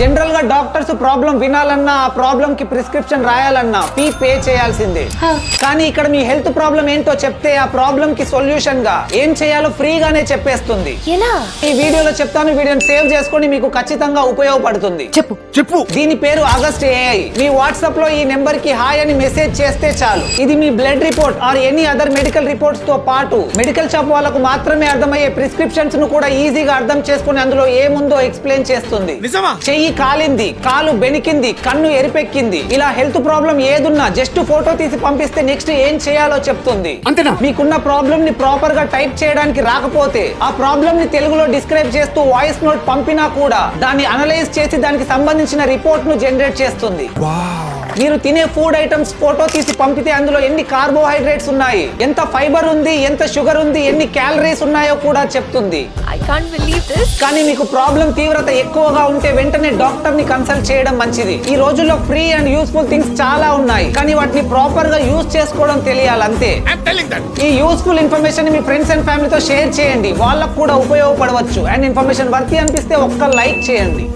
General గా doctors problem వినాలన్నా ఆ problem కి ప్రిస్క్రిప్షన్ రాయాలన్నా ఫీ పే చేయాల్సిందే. కానీ ఇక్కడ మీ హెల్త్ ప్రాబ్లం ఏంటో చెప్తే ఆ ప్రాబ్లం కి సొల్యూషన్ గా ఏం చేయాలో ఫ్రీగానే చెప్పేస్తుంది. ఈ వీడియోలో చెప్తాను, వీడియోని సేవ్ చేసుకొని మీకు ఖచ్చితంగా ఉపయోగపడుతుంది. చెప్పు. దీని పేరు ఆగస్ట్ ఏఐ. మీ వాట్సాప్ లో ఈ నెంబర్ కి హాయ్ అని మెసేజ్ చేస్తే చాలు. ఇది మీ blood report or any other medical reports తో పాటు మెడికల్ షాప్ వాళ్ళకు మాత్రమే అర్థమయ్యే ప్రిస్క్రిప్షన్స్ ను కూడా ఈజీగా అర్థం చేసుకుని అందులో ఏముందో ఎక్స్ప్లెయిన్ చేస్తుంది. చెయ్యి కాలింది, కాలు బెనికింది, కన్ను ఎరిపెక్కింది, ఇలా హెల్త్ ప్రాబ్లం ఏదున్నా జస్ట్ ఫోటో తీసి పంపిస్తే నెక్స్ట్ ఏం చేయాలో చెప్తుంది. మీకున్న ప్రాబ్లం ని ప్రాపర్ గా టైప్ చేయడానికి రాకపోతే ఆ ప్రాబ్లం ని తెలుగులో డిస్క్రైబ్ చేస్తూ వాయిస్ నోట్ పంపినా కూడా దాన్ని అనలైజ్ చేసి దానికి సంబంధించిన రిపోర్ట్ ను జనరేట్ చేస్తుంది. మీరు తినే ఫుడ్ ఐటమ్స్ ఫోటో తీసి పంపితే అందులో ఎన్ని కార్బోహైడ్రేట్స్ ఉన్నాయి, ఎంత ఫైబర్ ఉంది, ఎంత షుగర్ ఉంది, ఎన్ని క్యాలరీస్ ఉన్నాయో కూడా చెప్తుంది. కానీ మీకు ప్రాబ్లం తీవ్రత ఎక్కువగా ఉంటే వెంటనే డాక్టర్ ని కన్సల్ట్ చేయడం మంచిది. ఈ రోజుల్లో ఫ్రీ అండ్ యూస్ఫుల్ థింగ్స్ చాలా ఉన్నాయి, కానీ వాటిని ప్రాపర్ గా యూజ్ చేసుకోవడం తెలియాలంతే. ఈ useful information me friends and ఫ్యామిలీతో షేర్ చేయండి, వాళ్ళకు కూడా ఉపయోగపడవచ్చు. అండ్ ఇన్ఫర్మేషన్ వర్తి అనిపిస్తే ఒక్క లైక్ చేయండి.